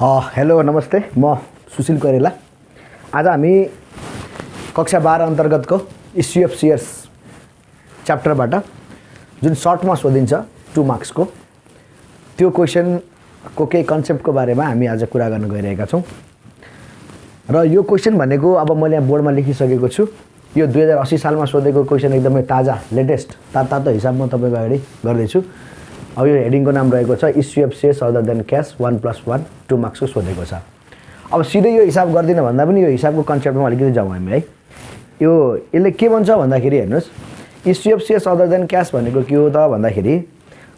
Hello नमस्ते, म सुशील करेला। आज हामी कक्षा 12 अन्तर्गतको इस्यु अफ सेयर्स च्याप्टरबाट जुन सर्टमा सोधिन्छ 2 मार्क्सको त्यो क्वेसनको केही कन्सेप्टको बारेमा हामी आज कुरा गर्न गइरहेका छौँ। र यो क्वेसन भनेको अब मैले यहाँ बोर्डमा लेखिसकेको छु। यो 2080 सालमा सोधेको क्वेसन एकदमै ताजा लेटेस्ट तातो हिसाबमा तपाईँको अगाडि गर्दैछु। अब यो हेडिङको नाम रहेको छ issue of shares other than cash 1+1 2 मार्क्सको सोधेको छ। अब सिधै यो हिसाब गर्दिन भन्दा पनि यो हिसाबको कन्सेप्टमा अलिकति जाउँ हामी है। यसले के भन्छ भन्दाखेरि हेर्नुहोस्, issue of shares other than cash भनेको के हो त भन्दाखेरि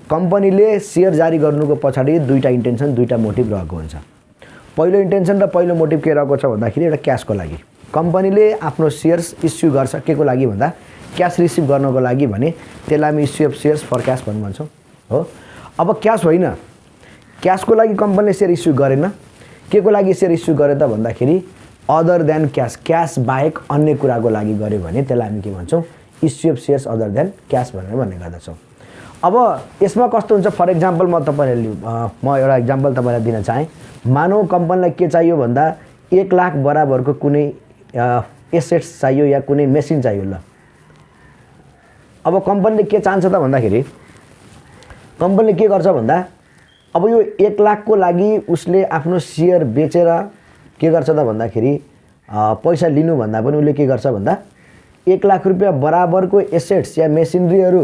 कम्पनीले सेयर जारी गर्नुको पछाडि दुईटा इन्टेन्सन दुईटा मोटिभ रहेको हुन्छ। पहिलो इन्टेन्सन र पहिलो मोटिभ के रहेको छ भन्दाखेरि एउटा क्यासको लागि कम्पनीले आफ्नो सेयर्स इस्यु गर्छ के को लागि भन्दा क्यास रिसिभ गर्नको लागि भने त्यसलाई हामी issue of shares for cash भन्छौँ हो। अब क्यास होइन, क्यासको लागि कम्पनीले सेयर इस्यु गरेन। के को लागि सेयर इस्यु गरे त भन्दाखेरि अदर देन क्यास, क्यास बाहेक अन्य कुराको लागि गर्यो भने त्यसलाई हामी के भन्छौँ, issue of shares other than cash भनेर भन्ने गर्दछौँ। अब यसमा कस्तो हुन्छ, फर इक्जाम्पल म एउटा इक्जाम्पल तपाईँलाई दिन चाहेँ। मानौ कम्पनीलाई के चाहियो भन्दा 1 लाख बराबरको कुनै एसेट्स चाहियो या कुनै मेसिन चाहियो। ल अब कम्पनीले के चाहन्छ त भन्दाखेरि कम्पनीले के गर्छ भन्दा अब यो 1 लाखको लागि उसले आफ्नो सेयर बेचेर के गर्छ त भन्दाखेरि पैसा लिनु भन्दा पनि उसले के गर्छ भन्दा 1 लाख रुपियाँ बराबरको एसेट्स या मेसिनरीहरू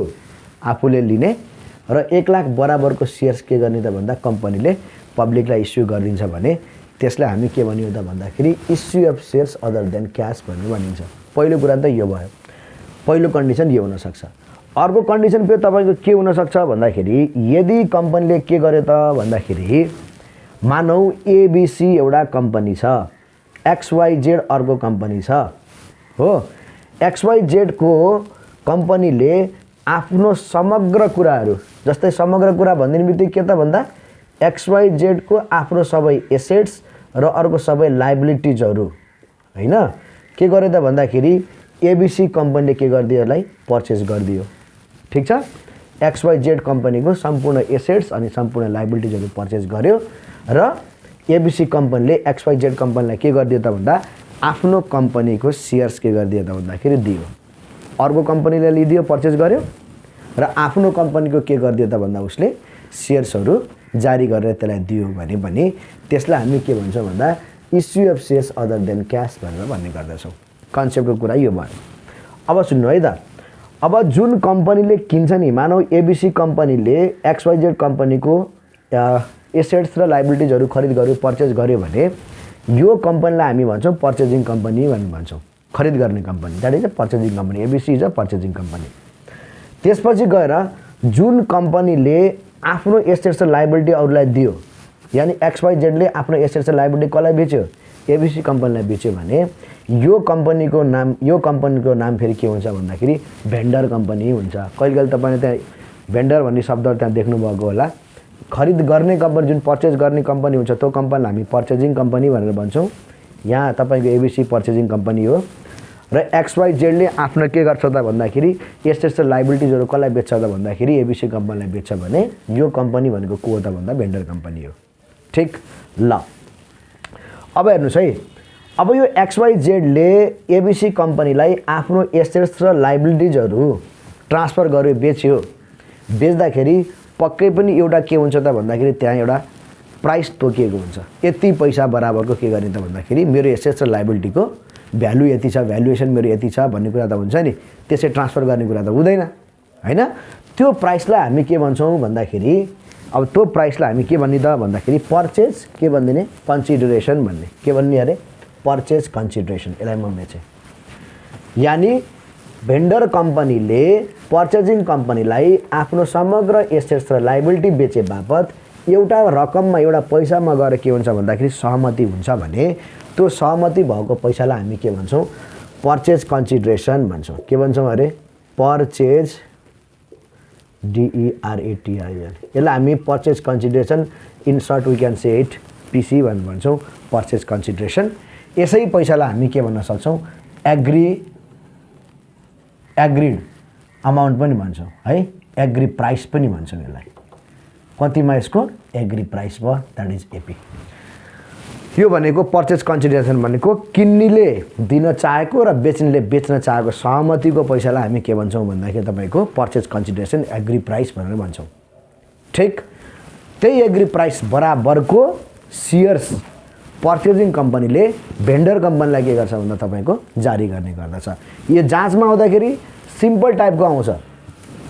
आफूले लिने र 1 लाख बराबरको सेयर्स के गर्ने त भन्दा कम्पनीले पब्लिकलाई इस्यु गरिदिन्छ भने त्यसलाई हामी के भनियो त भन्दाखेरि issue of shares other than cash भनेर भनिन्छ। पहिलो कुरा त यो भयो, पहिलो कन्डिसन यो हुनसक्छ। अर्को कन्डिसन फेरि तपाईँको के हुनसक्छ भन्दाखेरि यदि कम्पनीले के गर्यो त भन्दाखेरि मानौ एबिसी एउटा कम्पनी छ, एक्सवाइजेड अर्को कम्पनी छ हो। एक्सवाइजेडको कम्पनीले आफ्नो समग्र कुराहरू, जस्तै समग्र कुरा भनिदिने बित्तिकै के त भन्दा एक्सवाइजेडको आफ्नो सबै एसेट्स र अर्को सबै लाइबिलिटिजहरू होइन के गर्यो त भन्दाखेरि एबिसी कम्पनीले के गरिदियो, यसलाई पर्चेस गरिदियो। ठिक छ, एक्सवाइजेड कम्पनीको सम्पूर्ण एसेट्स अनि सम्पूर्ण लाइबिलिटिजहरू पर्चेस गर्यो र एबिसी कम्पनीले एक्सवाइजेड कम्पनीलाई के गरिदियो त भन्दा आफ्नो कम्पनीको सेयर्स के गरिदियो त भन्दाखेरि दियो। अर्को कम्पनीले लिदियो, पर्चेस गर्यो र आफ्नो कम्पनीको के गरिदियो त भन्दा उसले सेयर्सहरू जारी गरेर त्यसलाई दियो भने पनि त्यसलाई हामी के भन्छौँ भन्दा issue of shares other than cash भनेर भन्ने गर्दछौँ। कन्सेप्टको कुरा यो भयो। अब सुन्नु है त, अब जुन कम्पनीले किन्छ नि, मानौ एबिसी कम्पनीले एक्सवाइजेड कम्पनीको एसेट्स र लाइबिलिटिजहरू खरिद गर्यो, पर्चेस गर्यो भने यो कम्पनीलाई हामी भन्छौँ पर्चेजिङ कम्पनी भनेर भन्छौँ। खरिद गर्ने company, that is a purchasing company. ABC is a purchasing company. त्यसपछि गएर जुन कम्पनीले आफ्नो एसेट्स र लाइबिलिटी अरूलाई दियो, यानि एक्सवाइजेडले आफ्नो एसेट्स र लाइबिलिटी कसलाई बेच्यो, एबिसी कम्पनीलाई बेच्यो भने यो कम्पनीको नाम फेरि के हुन्छ भन्दाखेरि भेन्डर कम्पनी हुन्छ। कहिले कहिले तपाईँले त्यहाँ भेन्डर भन्ने शब्द त्यहाँ देख्नुभएको होला। खरिद गर्ने कम्पनी, जुन पर्चेस गर्ने कम्पनी हुन्छ त्यो कम्पनीलाई हामी पर्चेजिङ कम्पनी भनेर भन्छौँ। यहाँ तपाईँको एबिसी पर्चेजिङ कम्पनी हो र एक्सवाइजेडले आफ्नो के गर्छ त भन्दाखेरि एसेट्स र लाइबिलिटिजहरू कसलाई बेच्छ त भन्दाखेरि एबिसी कम्पनीलाई बेच्छ भने यो कम्पनी भनेको को हो त भन्दा भेन्डर कम्पनी हो। ठिक ल, अब हेर्नुहोस् है, अब यो एक्सवाइजेडले एबिसी कम्पनीलाई आफ्नो एसेट्स र लाइबिलिटिजहरू ट्रान्सफर गर्यो, बेच्यो। बेच्दाखेरि पक्कै पनि एउटा के हुन्छ त भन्दाखेरि त्यहाँ एउटा प्राइस तोकिएको हुन्छ। यति पैसा बराबरको के गर्ने त भन्दाखेरि मेरो एसेट्स र लाइबिलिटीको भ्यालु यति छ, भ्यालुएसन मेरो यति छ भन्ने कुरा त हुन्छ नि, त्यसै ट्रान्सफर गर्ने कुरा त हुँदैन होइन। त्यो प्राइसलाई हामी के भन्छौँ भन्दाखेरि अब त्यो प्राइसलाई हामी के भन्ने त भन्दाखेरि पर्चेज के भनिदिने, कन्सिडरेसन भन्ने। के भन्ने अरे, पर्चेज कन्सिडरेसन। यसलाई म बेचेँ, यानि भेन्डर कम्पनीले पर्चेजिङ कम्पनीलाई आफ्नो समग्र एसेट्स र लाइबिलिटी बेचे बापत एउटा रकममा, एउटा पैसामा गएर के हुन्छ भन्दाखेरि सहमति हुन्छ भने त्यो सहमति भएको पैसालाई हामी के भन्छौँ, पर्चेज कन्सिडरेसन भन्छौँ। के भन्छौँ अरे, पर्चेज DERATION। यसलाई हामी purchase consideration, in short we can say it PC भनेर भन्छौँ, पर्चेज कन्सिडरेसन। यसै पैसालाई हामी के भन्न सक्छौँ, एग्रिड अमाउन्ट पनि भन्छौँ है, एग्री प्राइस पनि भन्छौँ यसलाई। कतिमा यसको एग्री प्राइस भयो, द्याट इज एपी। यो भनेको पर्चेज कन्सिडरेसन भनेको किन्नेले दिन चाहेको र बेच्नेले बेच्न चाहेको सहमतिको पैसालाई हामी के भन्छौँ भन्दाखेरि तपाईँको पर्चेज कन्सिडरेसन एग्री प्राइस भनेर भन्छौँ। ठिक त्यही एग्री प्राइस बराबरको सेयर्स पर्चेजिङ कम्पनीले भेन्डर कम्पनीलाई के गर्छ भन्दा तपाईँको जारी गर्ने गर्दछ। यो जाँचमा आउँदाखेरि सिम्पल टाइपको आउँछ।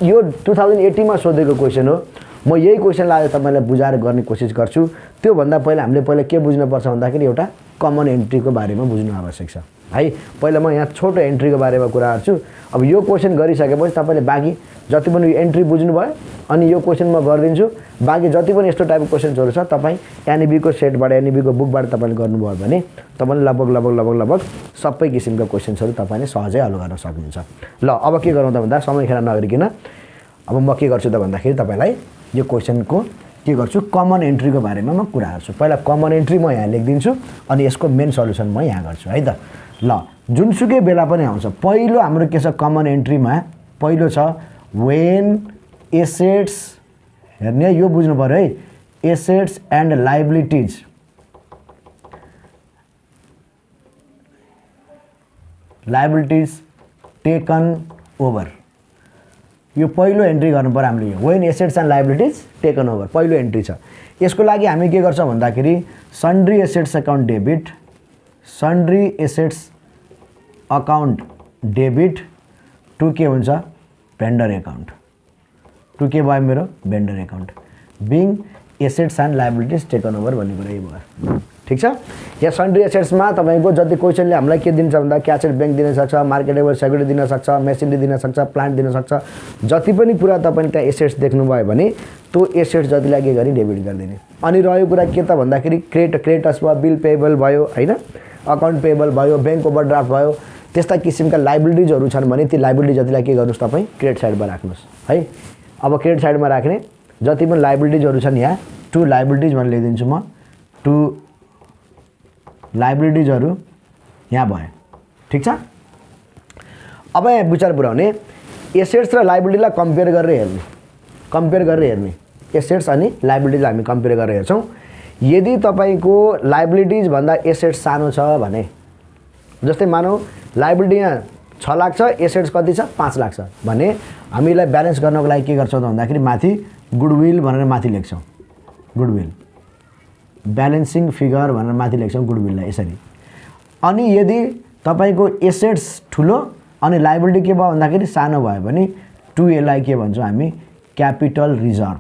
यो 2080 मा सोधेको क्वेसन हो। म यही क्वेसनलाई आज तपाईँलाई बुझाएर गर्ने कोसिस गर्छु। त्योभन्दा पहिला हामीले पहिला के बुझ्नुपर्छ भन्दाखेरि एउटा कमन एन्ट्रीको बारेमा बुझ्नु आवश्यक छ है। पहिला म यहाँ छोटो एन्ट्रीको बारेमा कुरा गर्छु। अब यो क्वेसन गरिसकेपछि तपाईँले बाँकी जति पनि एन्ट्री बुझ्नुभयो अनि यो क्वेसन म गरिदिन्छु। बाँकी जति पनि यस्तो टाइपको क्वेसन्सहरू छ तपाईँ एनइबीको सेटबाट एनइबीको बुकबाट तपाईँले गर्नुभयो भने तपाईँले लगभग सबै किसिमका क्वेसन्सहरू तपाईँले सहजै हल गर्न सक्नुहुन्छ। ल अब के गरौँ त भन्दा समय खेर नगरिकन अब म के गर्छु त भन्दाखेरि तपाईँलाई यो क्वेसनको के गर्छु कमन एन्ट्रीको बारेमा म कुरा गर्छु। पहिला कमन एन्ट्री म यहाँ लेखिदिन्छु अनि यसको मेन सल्युसन म यहाँ गर्छु है त। ल जुनसुकै बेला पनि आउँछ पहिलो हाम्रो के छ कमन एन्ट्रीमा पहिलो छ वेन एसेट्स हेर्ने यो बुझ्नु पर्यो है assets and liabilities taken over यो पहिलो एन्ट्री गर्नु पर्यो हामीले। When assets and liabilities taken over पहिलो एन्ट्री छ। यसको लागि हामी के गर्छौँ भन्दाखेरि sundry assets account debit sundry assets account debit to के हुन्छ भेन्डर एकाउन्ट टु के भयो मेरो vendor account being assets and liabilities taken over भन्ने कुरा यही भयो। ठिक छ। यहाँ सन्ड्री एसेट्समा तपाईँको जति क्वेसनले हामीलाई के दिन्छ भन्दा क्यासेट ब्याङ्क दिन सक्छ मार्केटेबल सेक्युरिटी दिन सक्छ मेसिनरी दिन सक्छ प्लान्ट दिन सक्छ। जति पनि कुरा तपाईँले त्यहाँ एसेट्स देख्नुभयो भने त्यो एसेट्स जतिलाई के गर्ने डेबिट गरिदिने। अनि रह्यो कुरा के त भन्दाखेरि क्रेडिटर्स भयो बिल पेएबल भयो होइन अकाउन्ट पेएबल भयो ब्याङ्क ओभरड्राफ्ट भयो त्यस्ता किसिमका लाइबिलिटिजहरू छन् भने ती लाइबिलिटी जतिलाई के गर्नुहोस् तपाईँ क्रेडिट साइडमा राख्नुहोस् है। अब क्रेडिट साइडमा राख्ने जति पनि लाइबिलिटिजहरू छन् यहाँ टु लाइबिलिटिज भनेर लेखिदिन्छु म टु लाइबिलिटिजहरू यहाँ भयो। ठिक छ। अब यहाँ विचार पुऱ्याउने एसेट्स र लाइबिलिटीलाई कम्पेयर गरेर हेर्ने एसेट्स अनि लाइबिलिटिज हामी कम्पेयर गरेर हेर्छौँ। यदि तपाईँको लाइबिलिटिज भन्दा एसेट्स सानो छ भने जस्तै मानौँ लाइबिलिटी यहाँ 6 लाख छ एसेट्स कति छ 5 लाख छ भने हामीलाई ब्यालेन्स गर्नको लागि के गर्छौँ त भन्दाखेरि माथि गुडविल भनेर माथि लेख्छौँ गुडविल ब्यालेन्सिङ फिगर भनेर माथि लेख्छौँ गुडविललाई यसरी। अनि यदि तपाईँको एसेट्स ठुलो अनि लाइबिलिटी के भयो भन्दाखेरि सानो भयो भने 2A के भन्छौँ हामी क्यापिटल रिजर्भ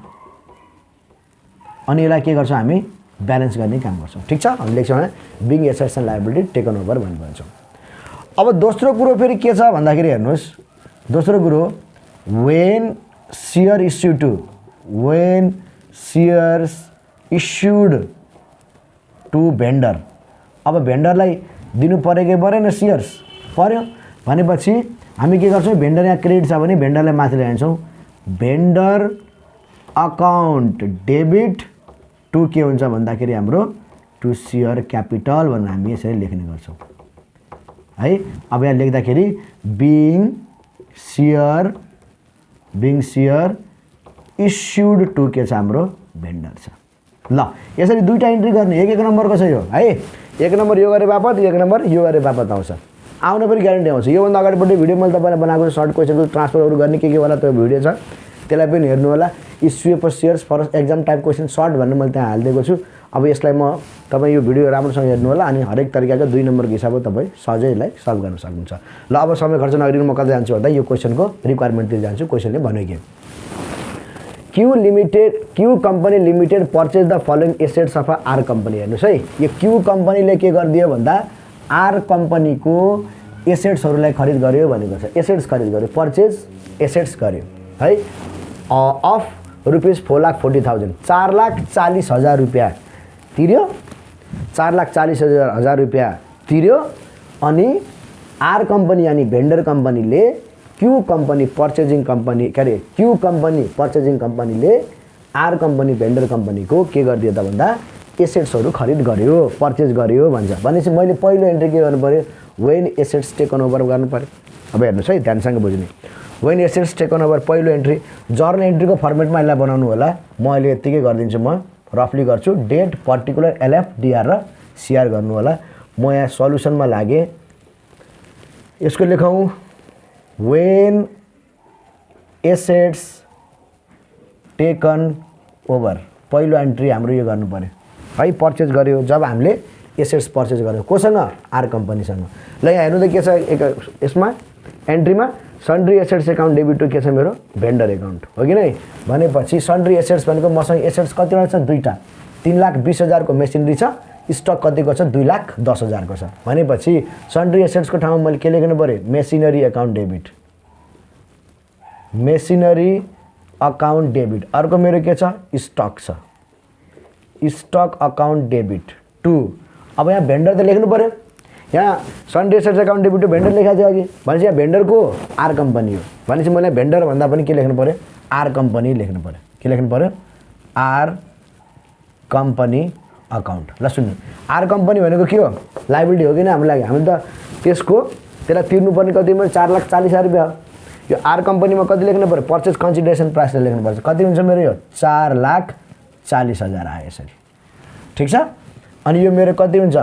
अनि यसलाई के गर्छौँ हामी ब्यालेन्स गर्ने काम गर्छौँ। ठिक छ। हामी लेख्छौँ being assets and liability taken over भनेर भन्छौँ। अब दोस्रो कुरो फेरि के छ भन्दाखेरि हेर्नुहोस् दोस्रो कुरो when share issued to vendor. अब भेन्डरलाई दिनु पऱ्यो कि परेन सेयर्स पर्यो भनेपछि हामी के गर्छौँ भेन्डर यहाँ क्रेडिट छ भने भेन्डरलाई माथि ल्याउँछौँ भेन्डर अकाउन्ट डेबिट टु के हुन्छ भन्दाखेरि हाम्रो टु सेयर क्यापिटल भनेर हामी यसरी लेख्ने गर्छौँ है। अब यहाँ लेख्दाखेरि बिङ सेयर इस्युड टु के छ हाम्रो भेन्डर छ। ल यसरी दुईवटा इन्ट्री गर्ने एक नम्बरको छ यो है। एक नम्बर यो गरे बापत एक नम्बर यो गरे बापत आउँछ आउन पनि ग्यारेन्टी आउँछ। योभन्दा अगाडिपट्टि भिडियो मैले तपाईँलाई बनाएको सर्ट क्वेसनको ट्रान्सफरहरू गर्ने के होला त्यो भिडियो छ त्यसलाई पनि हेर्नु होला। Issue of shares for exam type question short भनेर मैले त्यहाँ हालिदिएको छु। अब यसलाई म तपाईँ यो भिडियो राम्रोसँग हेर्नु होला अनि हरेक तरिकाको 2 नम्बरको हिसाबले तपाईँ सहजै यसलाई सल्भ गर्न सक्नुहुन्छ। ल अब समय खर्च नगरिकन म कतै जान्छु भन्दा यो क्वेसनको रिक्वायरमेन्टतिर जान्छु। क्वेसनले भन्यो कि Q company limited purchase the following assets of R company. हेर्नुहोस् है यो क्यू कम्पनीले के गरिदियो भन्दा आर कम्पनीको एसेट्सहरूलाई खरिद गर्यो भनेको छ। एसेट्स खरिद गर्यो पर्चेज एसेट्स गर्यो है अफ रुपिस 4,40,000 4,40,000 रुपियाँ तिर्यो 4,40,000 रुपियाँ तिर्यो। अनि आर कम्पनी यानी भेन्डर कम्पनीले क्यू कम्पनी पर्चेजिङ कम्पनी के अरे क्यू कम्पनी पर्चेजिङ कम्पनीले आर कम्पनी भेन्डर कम्पनीको के गरिदियो त भन्दा एसेट्सहरू खरिद गर्यो पर्चेज गर्यो भन्छ। भनेपछि मैले पहिलो एन्ट्री के गर्नु पर्यो वेन एसेट्स टेकन ओभर गर्नु पर्यो। अब हेर्नुहोस् है ध्यानसँग बुझ्ने वेन एसेट्स टेकन ओभर पहिलो एन्ट्री जर्नल एन्ट्रीको फर्मेटमा यसलाई बनाउनु होला। म अहिले यत्तिकै गरिदिन्छु म रफली गर्छु डेट पर्टिकुलर एलएफ डिआर र शेयर गर्नु होला। म यहाँ सल्युसनमा लागे, यसको लेखौँ व्हेन एसेट्स टेकन ओभर। पहिलो एन्ट्री हाम्रो यो गर्नु पर्यो है, पर्चेज गर्यो जब हामीले एसेट्स पर्चेज गर्यो कोसँग, आर कम्पनीसँग। ल यहाँ हेर्नु त के छ यसमा एन्ट्रीमा sundry assets account debit to के छ मेरो भेन्डर एकाउन्ट हो कि नै। भनेपछि सन्ड्री एसेट्स भनेको मसँग एसेट्स कतिवटा छ, दुईवटा। 3,20,000 को मेसिनरी छ, स्टक कतिको छ 2,10,000 को छ। भनेपछि सन्ड्री एसेट्सको ठाउँमा मैले के लेख्नु पर्यो, machinery account debit, machinery account debit. अर्को मेरो के छ, स्टक छ, स्टक अकाउन्ट डेबिट टु। अब यहाँ भेन्डर त लेख्नु पर्यो, यहाँ sundry assets account debit to vendor लेखा थियो अघि। भनेपछि यहाँ भेन्डरको आर कम्पनी हो। भनेपछि मैले भेन्डर भन्दा पनि के लेख्नु पर्यो, आर कम्पनी लेख्नु पर्यो। के लेख्नु पर्यो, आर कम्पनी अकाउन्ट। ल सुन्नु, आर कम्पनी भनेको के हो, लाइबिलिटी हो कि नै हाम्रो लागि। हामी त त्यसलाई तिर्नुपर्ने कति मेरो 4,40,000 रुपियाँ हो। यो आर कम्पनीमा कति लेख्नु पर्यो, पर्चेज कन्सिडरेसन प्राइस लेख्नुपर्छ। कति हुन्छ मेरो यो 4,40,000 आयो यसरी, ठिक छ। अनि यो मेरो कति हुन्छ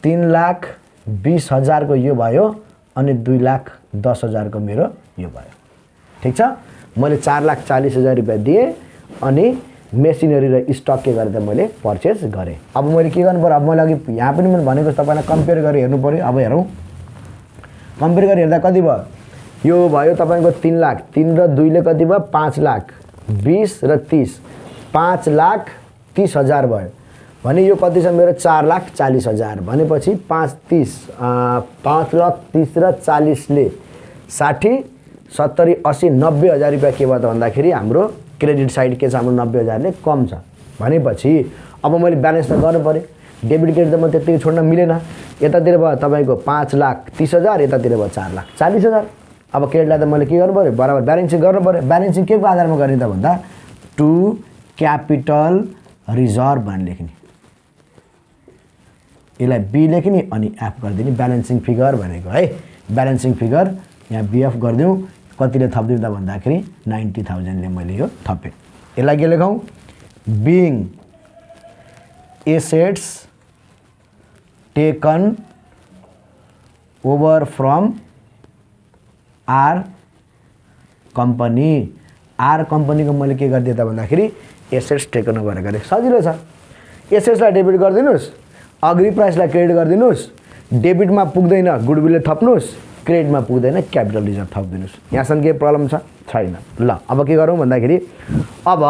3,20,000 को यो भयो, अनि 2,10,000 को मेरो यो भयो, ठिक छ। मैले 4,40,000 रुपियाँ दिएँ अनि मेसिनरी र स्टक के गरेर मैले पर्चेज गरेँ। अब मैले के गर्नु पर्यो, अब मैले अघि यहाँ पनि मैले भनेको तपाईँलाई कम्पेयर गरेर हेर्नु पर्यो। अब हेरौँ, कम्पेयर गरेर हेर्दा कति भयो, यो भयो तपाईँको 3 लाख, 3 र 2 ले कति भयो 5,20,000 र 30, 5,30,000 भयो। भने यो कति छ मेरो 4,40,000। भनेपछि 5,30 र 40 ले 60, 70, 80, 90,000 रुपियाँ के भयो त भन्दाखेरि हाम्रो क्रेडिट साइड के छ, हाम्रो 90,000 ले कम छ। भनेपछि अब मैले ब्यालेन्स त गर्नु पर्यो, डेबिट क्रेडिट त म त्यतिकै छोड्न मिलेन। यतातिर भयो तपाईँको 5,30,000, यतातिर भयो 4,40,000। अब क्रेडिटलाई त मैले के गर्नु पर्यो, बराबर ब्यालेन्सिङ गर्नु पर्यो। ब्यालेन्सिङ के को आधारमा गर्ने त भन्दा टु क्यापिटल रिजर्भ भनेर लेख्ने, यसलाई बी लेख्ने अनि एफ गरिदिने, ब्यालेन्सिङ फिगर भनेको है। ब्यालेन्सिङ फिगर यहाँ बिएफ गरिदिउँ, कतिले थपिदिउँ त भन्दाखेरि 90,000 ले मैले यो थपेँ। यसलाई के लेखौँ, being assets taken over from R company. आर कम्पनीको मैले के गरिदिएँ त भन्दाखेरि एसेट्स टेकन ओभर गरेँ। सजिलो छ, एसेट्सलाई डेबिट गरिदिनुहोस्, अग्री प्राइसलाई क्रेडिट गरिदिनुहोस्, डेबिटमा पुग्दैन गुडविलले थप्नुहोस्, क्रेडिटमा पुग्दैन क्यापिटल रिजर्भ थपिदिनुहोस्। यहाँसम्म के प्रब्लम छ, छैन। ल अब के गरौँ भन्दाखेरि अब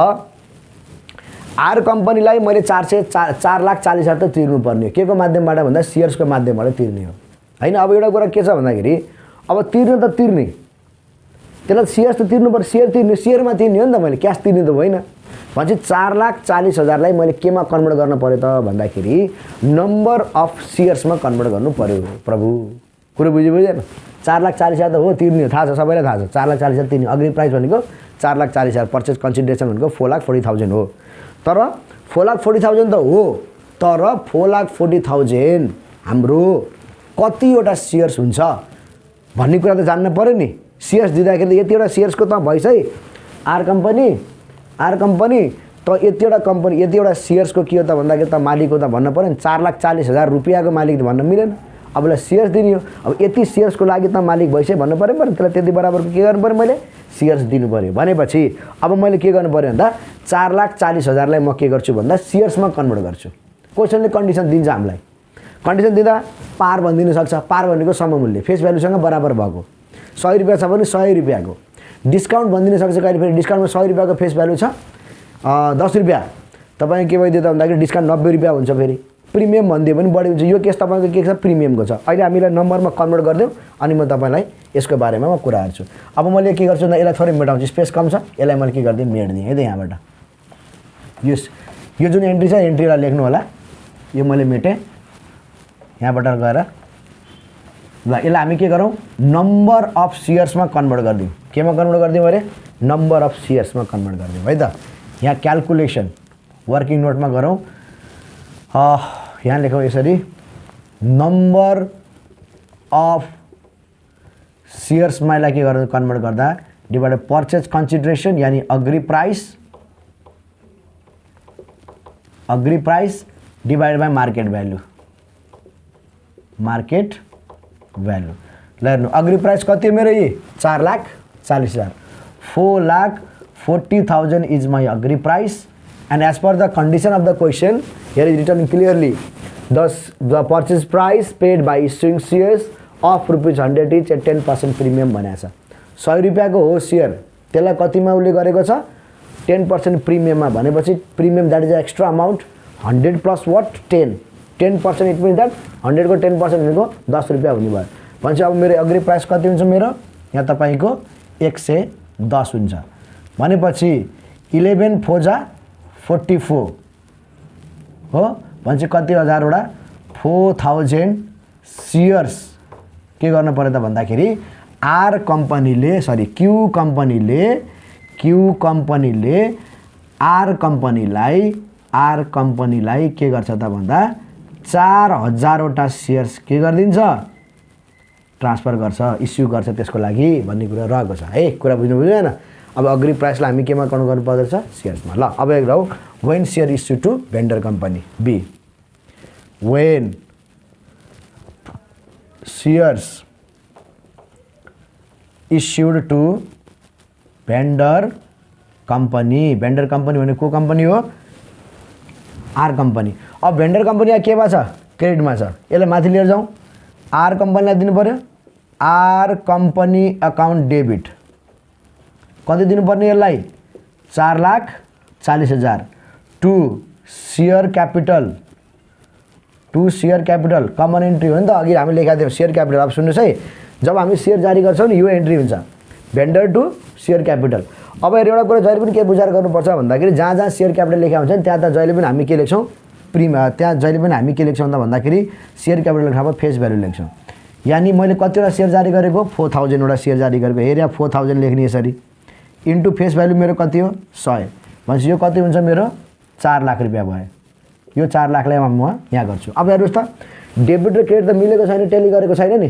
आर कम्पनीलाई मैले 4,40,000 त तिर्नुपर्ने हो। के को माध्यमबाट भन्दा सेयर्सको माध्यमबाट तिर्ने हो हैन। अब एउटा कुरा के छ भन्दाखेरि अब तिर्नु त तिर्ने, त्यसलाई सेयर्स त तिर्नु पर्छ, सेयर तिर्ने, सेयरमा तिर्ने हो नि त, मैले क्यास तिर्ने त होइन। भनेपछि 4,40,000 लाई मैले केमा कन्भर्ट गर्न पर्यो त भन्दाखेरि नम्बर अफ सेयर्समा कन्भर्ट गर्नु पर्यो। प्रभु कुरो बुझेन, 4,40,000 त हो तिर्ने हो, थाहा छ सबैलाई थाहा छ। 4,40,000 तिर्ने, अग्रिम प्राइस भनेको 4,40,000, पर्चेज कन्सिडरेसन भनेको 4,40,000 हो। तर 4,40,000 त हो, तर 4,40,000 हाम्रो कतिवटा सेयर्स हुन्छ भन्ने कुरा त जान्न पर्यो नि। सेयर्स दिँदाखेरि यतिवटा सेयर्सको त भइस है आर कम्पनी त यतिवटा कम्पनी यतिवटा सेयर्सको के हो त भन्दाखेरि त मालिक हो त भन्न पर्यो नि। 4,40,000 रुपियाँको मालिक त भन्न मिलेन। अब ल सेयर्स दिने हो, अब यति सेयर्सको लागि त मालिक भइसक्यो भन्नु पर्यो नि, त्यसलाई त्यति बराबरको के गर्नु पर्यो, मैले सेयर्स दिनु पर्यो। भनेपछि अब मैले के गर्नु पर्यो भन्दा 4,40,000 लाई म के गर्छु भन्दा सेयर्समा कन्भर्ट गर्छु। क्वेसनले कन्डिसन दिन्छ हामीलाई, कन्डिसन दिँदा पार भनिदिनु सक्छ। पार भनेको सममूल्य, फेस भ्यालुसँग बराबर भएको, 100 रुपियाँ छ भने 100 रुपियाँको। डिस्काउन्ट भनिदिनु सक्छ कहिले फेरि, डिस्काउन्टमा 100 रुपियाँको फेस भ्यालु छ, 10 रुपियाँ तपाईँ के भइदियो त भन्दाखेरि डिस्काउन्ट 90 रुपियाँ हुन्छ। फेरि प्रिमियम भनिदियो भने बढी हुन्छ। यो केस तपाईँको के छ, प्रिमियमको छ। अहिले हामीलाई नम्बरमा कन्भर्ट गरिदिउँ अनि म तपाईँलाई यसको बारेमा म कुरा गर्छु। अब मैले के गर्छु भन्दा यसलाई थोरै मेटाउँछु, स्पेस कम छ, यसलाई मैले के गरिदिएँ, मेटिदिएँ है त यहाँबाट। यो जुन एन्ट्री छ एन्ट्रीलाई लेख्नु होला, यो मैले मेटेँ यहाँबाट गएर। ल यसलाई हामी के गरौँ, नम्बर अफ सेयर्समा कन्भर्ट गरिदिउँ। केमा कन्भर्ट गरिदिउँ अरे, नम्बर अफ सेयर्समा कन्भर्ट गरिदिउँ है त। यहाँ क्यालकुलेसन वर्किङ नोटमा गरौँ, यहाँ लेखौँ यसरी, नम्बर अफ सेयर्समा यसलाई के गर्दा कन्भर्ट गर्दा डिभाइडेड पर्चेज कन्सिडरेसन यानि agree price divided by market value ल हेर्नु अग्री प्राइस कति हो मेरो यी 4,40,000 4,40,000 is my agree price and as per the condition of the question here is written clearly the purchase price paid by issuing shares of ₹100 each at 10% premium भनेको छ 100 रुपैयाँको हो share त्यसलाई कतिमा उले गरेको छ 10% प्रिमियममा भनेपछि premium that is extra amount 100 plus what 10% it means that 100 को 10% भनेको 10 रुपैयाँ हुने भयो भनेपछि अब मेरो अग्री प्राइस कति हुन्छ मेरो यहाँ तपाईको 110 हुन्छ भनेपछि 11 फोजा 44 हो भनेपछि कति हजारवटा 4000 शेयर्स के गर्न पर्यो त भन्दाखेरि आर कम्पनीले सरी क्यू कम्पनीले आर कम्पनीलाई के गर्छ त भन्दा 4000 वटा शेयर्स के गरिदिन्छ ट्रान्सफर गर्छ इस्यु गर्छ त्यसको लागि भन्ने कुरा रहेको छ है कुरा बुझ्नु हैन अब अग्री प्राइसलाई हामी केमा काउन्ट गर्नु पर्दछ शेयर्समा ल अब एक रौ when share issued to vendor company B when shares issued to vendor company भने को कम्पनी हो आर कम्पनी अब भेन्डर कम्पनी केमा छ क्रेडिटमा छ यसलाई माथि लिएर जाउँ आर कम्पनीलाई दिनु पर्यो आर कम्पनी अकाउन्ट डेबिट कति दिनु पर्ने यसलाई 4,40,000 to share capital common entry हो नि त अघि हामी लेखेका थियौं शेयर क्यापिटल अब सुन्नुस् है जब हामी शेयर जारी गर्छौं नि यो एन्ट्री हुन्छ भेन्डर टू शेयर क्यापिटल अब एउटा कुरा जहिले पनि के विचार गर्नुपर्छ भन्दाखेरि जहाँ शेयर क्यापिटल लेखेको हुन्छ नि त्यहाँ त जहिले पनि हामी के लेख्छौं त्यहाँ जहिले पनि हामी के लेख्छौं त भन्दाखेरि शेयर क्यापिटल लेख्दा फेस भ्यालु लेख्छौं यानी मैले कतिवटा शेयर जारी गरेको 4000 वटा शेयर जारी गरेको हेर यहाँ 4000 लेख्ने यसरी इन्टु फेस भ्यालु मेरो कति हो 100 भनेपछि यो कति हुन्छ मेरो 4 लाख रुपैयाँ भयो यो 4 लाखलाई म यहाँ गर्छु अब हेर्नुस् त डेबिट र क्रेडिट त मिलेको छैन टेली गरेको छैन नि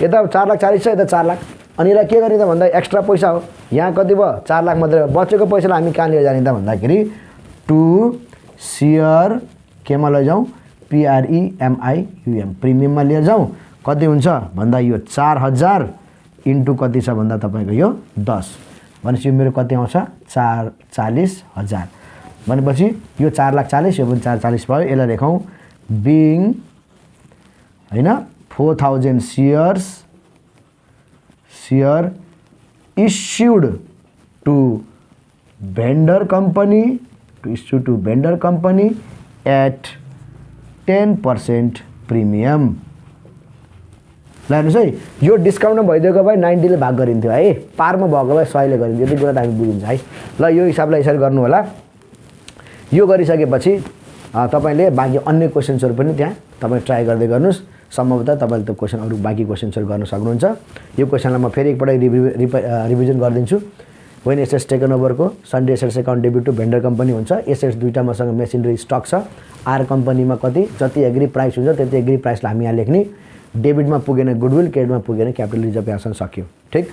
यता 4,40,000 छ यता 4 लाख अनि यसलाई के गर्ने त भन्दा एक्स्ट्रा पैसा हो यहाँ कति भयो 4 लाख मात्र बचेको पैसालाई हामी कहाँ लिएर जाने त भन्दाखेरि टु शेयर केमा लैजाउँ PREMIUM प्रिमियममा लिएर जाउँ कति हुन्छ भन्दा यो 4000 इन्टु कति छ भन्दा तपाईको यो 10 भनेपछि यो मेरो कति आउँछ 40,000 भनेपछि यो 4,40,000 यो पनि 4,40,000 भयो यसलाई लेखौँ बिङ हैन 4000 share issued to vendor company at 10% premium ल हेर्नुस् है यो डिस्काउन्टमा भइदिएको भए 90 ले भाग गरिन्थ्यो है पारमा भएको भए 100 ले गरिन्थ्यो यति कुरा त हामी बुझिन्छ है ल यो हिसाबलाई यसरी गर्नु होला यो गरिसकेपछि तपाईले बाँकी अन्य क्वेशन्सहरु पनि त्यहाँ तपाई ट्राई गर्दै गर्नुस् सम्भवतः तपाईले त्यो क्वेशन अरु बाँकी क्वेशन्सहरु गर्न सक्नुहुन्छ यो क्वेशनलाई म फेरि एकपटक रिभिजन गर्दिन्छु when assets taken over को sundry assets account debit to vendor company हुन्छ एसेट्स दुईटा मसँग मेसिनरी स्टक छ आर कम्पनीमा कति जति एग्री प्राइस हुन्छ त्यति एग्री प्राइसलाई हामी यहाँ लेख्ने डेबिटमा पुगेन गुडविल क्रेडिटमा पुगेन क्यापिटल रिजर्भ यहाँसम्म सक्यो ठीक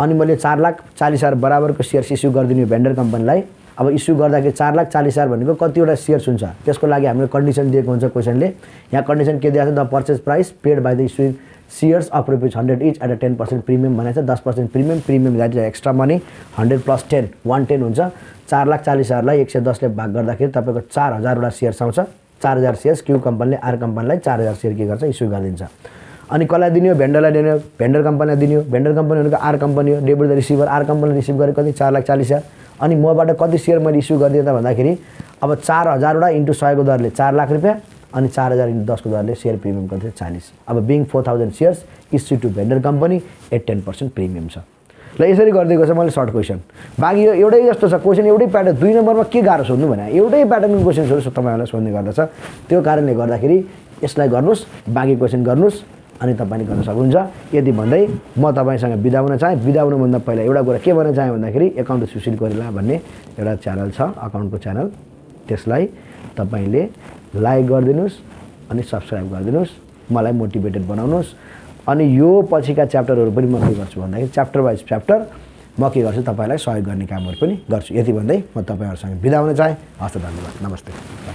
अनि मैले 4,40,000 बराबरको शेयर्स इस्यु गर्दिनु भेन्डर कम्पनीलाई अब इस्यु गर्दाखेरि 4,40,000 भनेको कतिवटा शेयर्स हुन्छ त्यसको लागि हामीले कन्डिसन दिएको हुन्छ क्वेशनले यहाँ कन्डिसन के दिएको छ the purchase price paid by the issuing shares of ₹100 each at a 10% premium भनेको छ 10% premium that is extra money 100 plus 10 110 हुन्छ 4,40,000 लाई 110 ले भाग गर्दाखेरि तपाईको 4000 वटा शेयर्स आउँछ 4000 शेयर्स क्यू कम्पनीले आर कम्पनीलाई 4000 शेयर के गर्छ इस्यु गरिदिन्छ अनि कसलाई दिनु भेन्डरलाई दिनु भेन्डर कम्पनीलाई दिनु भेन्डर कम्पनी भनेको आर कम्पनी हो डेबिट द रिसिभर आर कम्पनीले रिसिभ गरे कति 4,40,000 अनि मबाट कति शेयर मैले इस्यु गरिदिए त भन्दाखेरि अब 4000 वटा इन्टु 100 को दरले 4 लाख रुपैयाँ अनि 4000 इन्टु 10 को दरले शेयर प्रिमियम गर्छ 40 अब बिङ 4000 shares issue to vendor company at 10% premium छ ल यसरी गर्दैको छ मैले सर्ट क्वेशन बाकी यो एउटै जस्तो छ क्वेशन एउटै प्याटर्न 2 नम्बरमा के गाह्रो सोध्नु भने एउटै प्याटर्नको क्वेशनहरु तपाईहरुलाई सोध्ने गर्दछ त्यो कारणले गर्दाखेरि यसलाई गर्नुस् बाँकी क्वेशन गर्नुस् अनि तपाईले गर्न सक्नुहुन्छ यदि भन्दै म तपाईसँग बिदा हुन चाहे बिदा हुनु भन्दा पहिला एउटा कुरा के भन्न चाहे भन्दाखेरि अकाउन्ट सुशील कोइराला भन्ने एउटा च्यानल छ अकाउन्टको च्यानल त्यसलाई तपाईले लाइक गरिदिनुस् अनि सब्स्क्राइब गरिदिनुस् मलाई मोटिभेटेड बनाउनुस् अनि यो पछिका च्याप्टरहरु पनि म के गर्छु भन्दाखेरि च्याप्टर वाइज च्याप्टर म के गर्छु तपाईलाई सहयोग गर्ने कामहरु पनि गर्छु यति भन्दै म तपाईहरुसँग बिदा हुन चाहे हस्त धन्यवाद नमस्ते